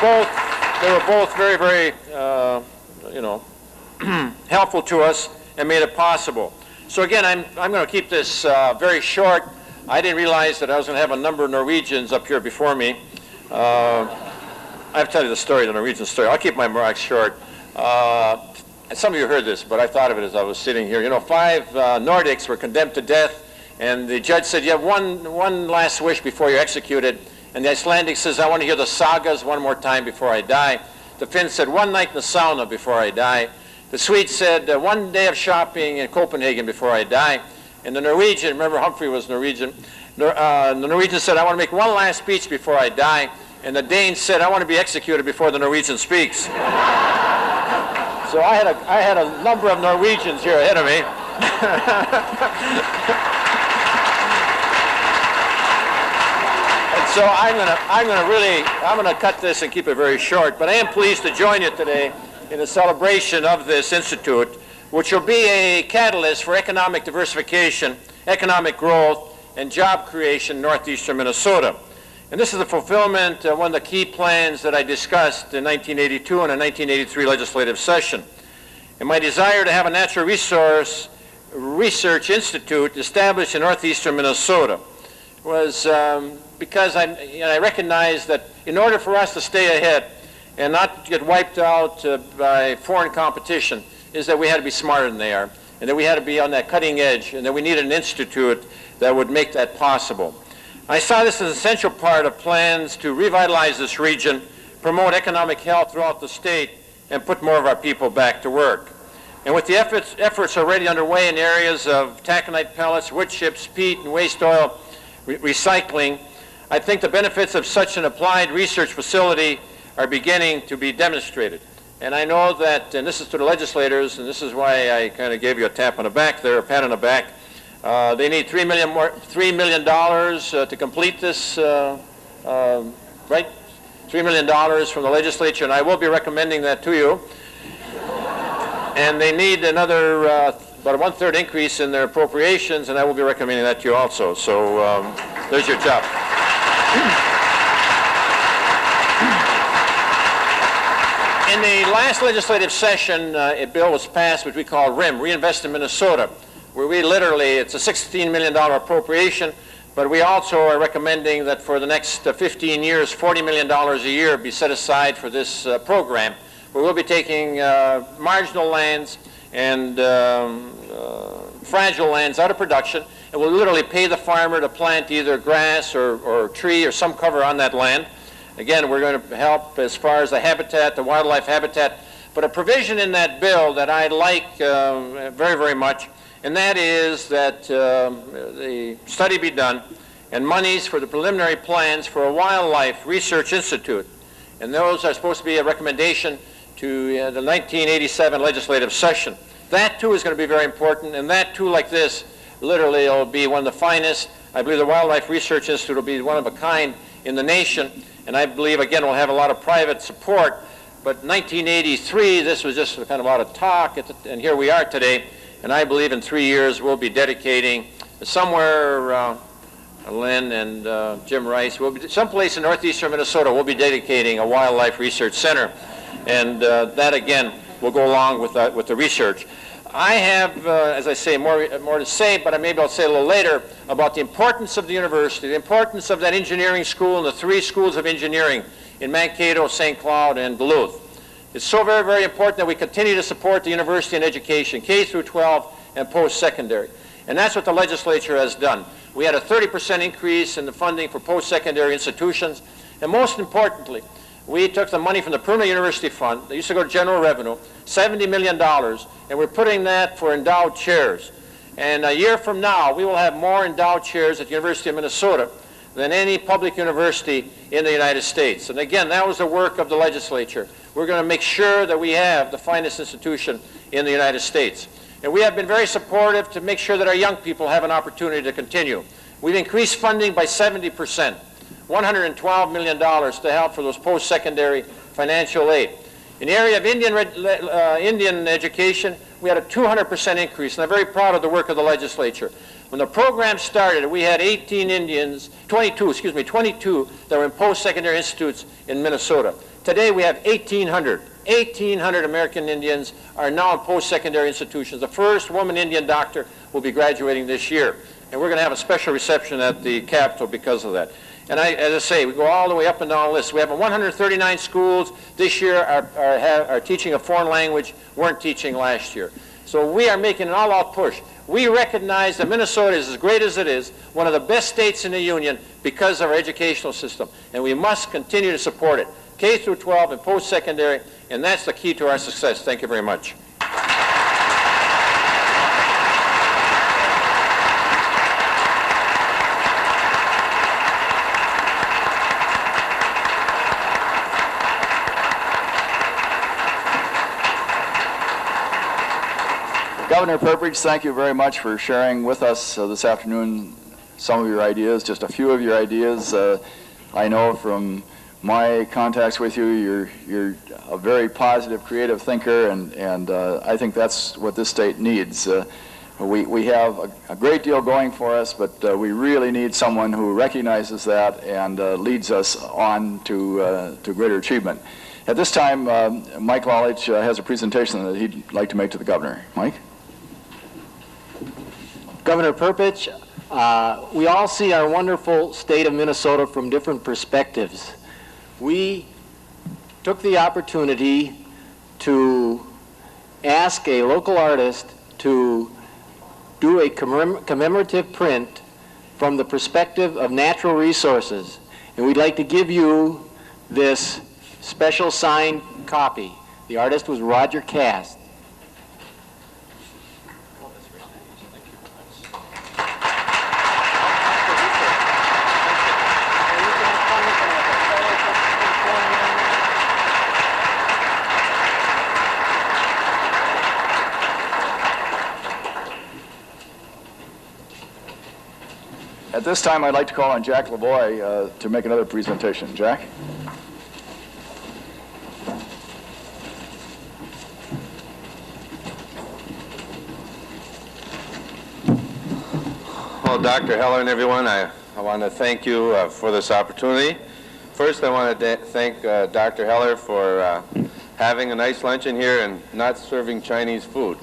both very, very, helpful to us and made it possible. So again, I'm going to keep this very short. I didn't realize that I was going to have a number of Norwegians up here before me. I have to tell you the story, the Norwegian story. I'll keep my remarks short. And some of you heard this, but I thought of it as I was sitting here. 5 Nordics were condemned to death, and the judge said, you have one last wish before you're executed. And the Icelandic says, I want to hear the sagas one more time before I die. The Finn said, 1 night in the sauna before I die. The Swede said, 1 day of shopping in Copenhagen before I die. And the Norwegian, remember Humphrey was Norwegian, the Norwegian said, I want to make one last speech before I die. And the Dane said, I want to be executed before the Norwegian speaks. So I had a number of Norwegians here ahead of me. And so I'm going to cut this and keep it very short. But I am pleased to join you today in the celebration of this institute, which will be a catalyst for economic diversification, economic growth, and job creation in northeastern Minnesota. And this is the fulfillment of one of the key plans that I discussed in 1982 and a 1983 legislative session. And my desire to have a natural resource research institute established in northeastern Minnesota was because I recognized that in order for us to stay ahead and not get wiped out by foreign competition, is that we had to be smarter than they are, and that we had to be on that cutting edge, and that we needed an institute that would make that possible. I saw this as an essential part of plans to revitalize this region, promote economic health throughout the state, and put more of our people back to work. And with the efforts already underway in areas of taconite pellets, wood chips, peat, and waste oil recycling, I think the benefits of such an applied research facility are beginning to be demonstrated. And I know that, and this is to the legislators, and this is why I kind of gave you a tap on the back there, a pat on the back. They need $3 million to complete this, right? $3 million from the legislature, and I will be recommending that to you. And they need another, about a 1/3 increase in their appropriations, and I will be recommending that to you also. So there's your job. In the last legislative session, a bill was passed which we call RIM, Reinvest in Minnesota, where we literally, it's a $16 million appropriation, but we also are recommending that for the next 15 years, $40 million a year be set aside for this program, where we'll be taking marginal lands and fragile lands out of production, and we'll literally pay the farmer to plant either grass or tree or some cover on that land. Again, we're going to help as far as the habitat, the wildlife habitat, but a provision in that bill that I like very, very much, and that is that the study be done and monies for the preliminary plans for a wildlife research institute. And those are supposed to be a recommendation to the 1987 legislative session. That too is going to be very important, and that too, like this, literally will be one of the finest. I believe the Wildlife Research Institute will be one of a kind in the nation, and I believe, again, we'll have a lot of private support. But 1983, this was just kind of a lot of talk, and here we are today, and I believe in 3 years we'll be dedicating somewhere, Lynn and Jim Rice, we'll be someplace in northeastern Minnesota, we'll be dedicating a wildlife research center, and that again will go along with the research. I have, as I say, more to say, but maybe I'll say a little later about the importance of the university, the importance of that engineering school and the 3 schools of engineering in Mankato, St. Cloud, and Duluth. It's so very, very important that we continue to support the university and education, K through 12 and post-secondary. And that's what the legislature has done. We had a 30% increase in the funding for post-secondary institutions, and most importantly, we took the money from the Permanent University Fund, that used to go to general revenue, $70 million, and we're putting that for endowed chairs. And a year from now, we will have more endowed chairs at the University of Minnesota than any public university in the United States. And again, that was the work of the legislature. We're going to make sure that we have the finest institution in the United States. And we have been very supportive to make sure that our young people have an opportunity to continue. We've increased funding by 70%. $112 million to help for those post-secondary financial aid. In the area of Indian education, we had a 200% increase, and I'm very proud of the work of the legislature. When the program started, we had 22 that were in post-secondary institutes in Minnesota. Today we have 1,800. 1,800 American Indians are now in post-secondary institutions. The first woman Indian doctor will be graduating this year, and we're going to have a special reception at the Capitol because of that. And as I say, we go all the way up and down the list. We have 139 schools this year are teaching a foreign language, weren't teaching last year. So we are making an all-out push. We recognize that Minnesota is as great as it is, one of the best states in the union because of our educational system, and we must continue to support it, K through 12 and post-secondary, and that's the key to our success. Thank you very much. Governor Perpich, thank you very much for sharing with us this afternoon some of your ideas, just a few of your ideas. I know from my contacts with you, you're a very positive, creative thinker, and I think that's what this state needs. We have a great deal going for us, but we really need someone who recognizes that and leads us on to greater achievement. At this time, Mike Lalich has a presentation that he'd like to make to the governor. Mike? Governor Perpich, we all see our wonderful state of Minnesota from different perspectives. We took the opportunity to ask a local artist to do a commemorative print from the perspective of natural resources. And we'd like to give you this special signed copy. The artist was Roger Cast. At this time, I'd like to call on Jack Lavoy to make another presentation. Jack? Well, Dr. Heller and everyone, I want to thank you for this opportunity. First, I want to thank Dr. Heller for having a nice luncheon here and not serving Chinese food.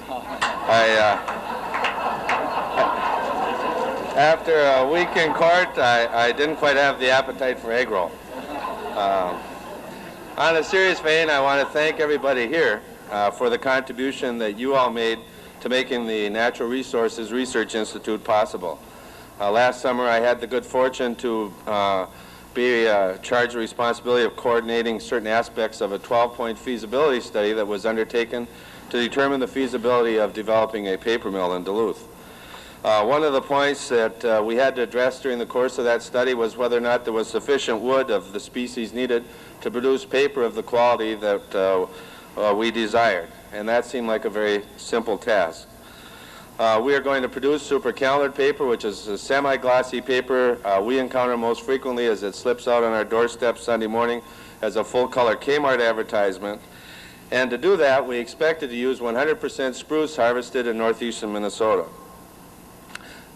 After a week in court, I didn't quite have the appetite for egg roll. On a serious vein, I want to thank everybody here for the contribution that you all made to making the Natural Resources Research Institute possible. Last summer, I had the good fortune to be charged with the responsibility of coordinating certain aspects of a 12-point feasibility study that was undertaken to determine the feasibility of developing a paper mill in Duluth. One of the points that we had to address during the course of that study was whether or not there was sufficient wood of the species needed to produce paper of the quality that we desired. And that seemed like a very simple task. We are going to produce supercalendered paper, which is a semi-glossy paper we encounter most frequently as it slips out on our doorstep Sunday morning as a full-color Kmart advertisement. And to do that, we expected to use 100% spruce harvested in northeastern Minnesota.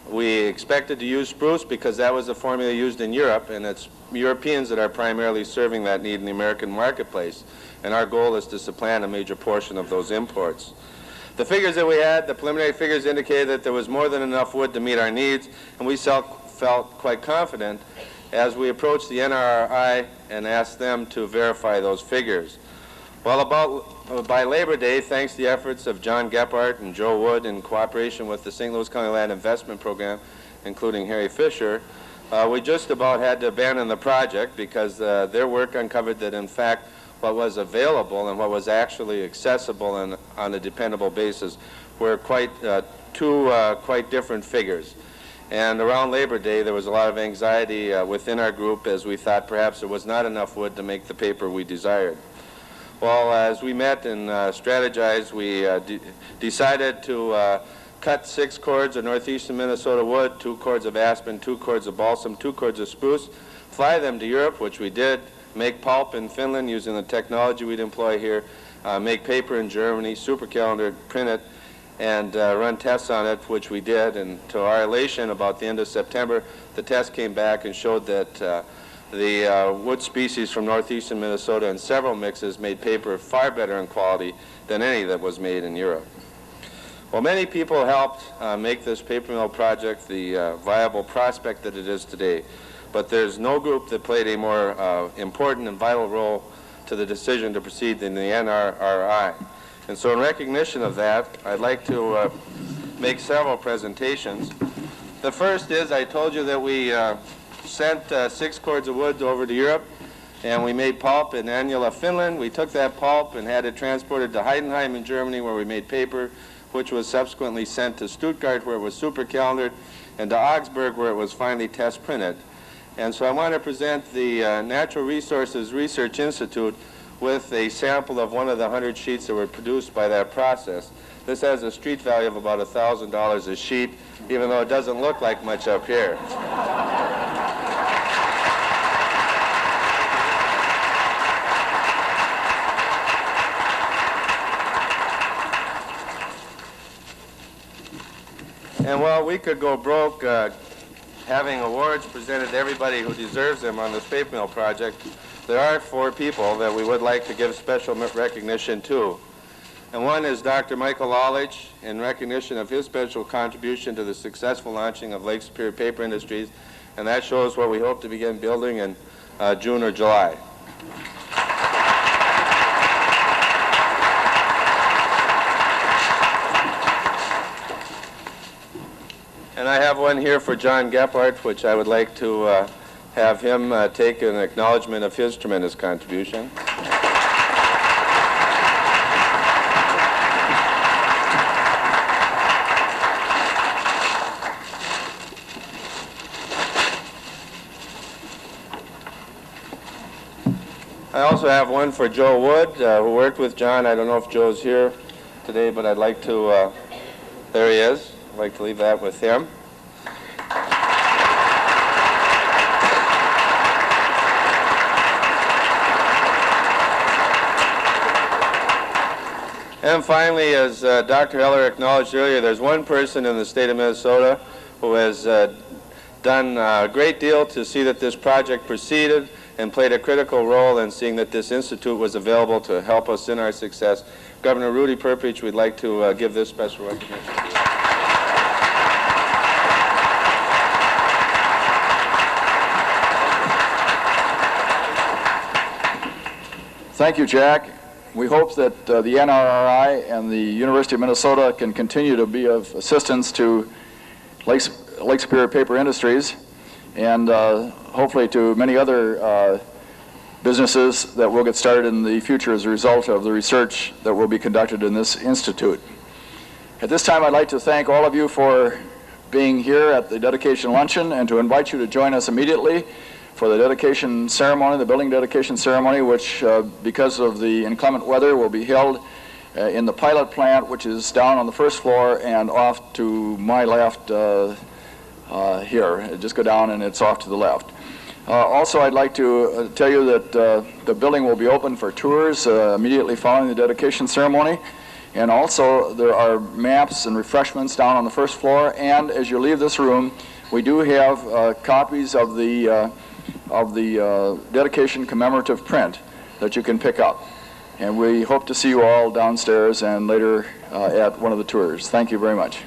We expected to use spruce because that was the formula used in Europe, and it's Europeans that are primarily serving that need in the American marketplace. And our goal is to supplant a major portion of those imports. The figures that we had, the preliminary figures indicated that there was more than enough wood to meet our needs, and we felt quite confident as we approached the NRRI and asked them to verify those figures. Well, by Labor Day, thanks to the efforts of John Gephardt and Joe Wood in cooperation with the St. Louis County Land Investment Program, including Harry Fisher, we just about had to abandon the project because their work uncovered that, in fact, what was available and what was actually accessible and on a dependable basis were two quite different figures. And around Labor Day, there was a lot of anxiety within our group as we thought perhaps there was not enough wood to make the paper we desired. Well, as we met and strategized, we decided to cut 6 cords of northeastern Minnesota wood, 2 cords of aspen, 2 cords of balsam, 2 cords of spruce, fly them to Europe, which we did, make pulp in Finland using the technology we'd employ here, make paper in Germany, supercalendar, print it, and run tests on it, which we did. And to our elation, about the end of September, the test came back and showed that the wood species from northeastern Minnesota in several mixes made paper far better in quality than any that was made in Europe. Well, many people helped make this paper mill project the viable prospect that it is today, but there's no group that played a more important and vital role to the decision to proceed than the NRRI. And so in recognition of that, I'd like to make several presentations. The first is, I told you that we sent 6 cords of wood over to Europe, and we made pulp in Anjala, Finland. We took that pulp and had it transported to Heidenheim in Germany, where we made paper, which was subsequently sent to Stuttgart, where it was supercalendered, and to Augsburg, where it was finally test printed. And so I want to present the Natural Resources Research Institute with a sample of one of the 100 sheets that were produced by that process. This has a street value of about $1,000 a sheet, even though it doesn't look like much up here. And while we could go broke having awards presented to everybody who deserves them on this paper mill project, there are 4 people that we would like to give special recognition to. And one is Dr. Michael Lalich, in recognition of his special contribution to the successful launching of Lake Superior Paper Industries, and that shows what we hope to begin building in June or July. And I have one here for John Gephardt, which I would like to have him take an acknowledgement of his tremendous contribution. I also have one for Joe Wood, who worked with John. I don't know if Joe's here today, but I'd like to, there he is. I'd like to leave that with him. And finally, as Dr. Heller acknowledged earlier, there's one person in the state of Minnesota who has done a great deal to see that this project proceeded and played a critical role in seeing that this institute was available to help us in our success. Governor Rudy Perpich, we'd like to give this special recognition to you. Thank you, Jack. We hope that the NRRI and the University of Minnesota can continue to be of assistance to Lake Superior Paper Industries and hopefully to many other businesses that will get started in the future as a result of the research that will be conducted in this institute. At this time, I'd like to thank all of you for being here at the dedication luncheon and to invite you to join us immediately for the dedication ceremony, the building dedication ceremony, which because of the inclement weather will be held in the pilot plant, which is down on the first floor and off to my left here. Just go down and it's off to the left. Also, I'd like to tell you that the building will be open for tours immediately following the dedication ceremony. And also, there are maps and refreshments down on the first floor. And as you leave this room, we do have copies of the dedication commemorative print that you can pick up. And we hope to see you all downstairs and later at one of the tours. Thank you very much.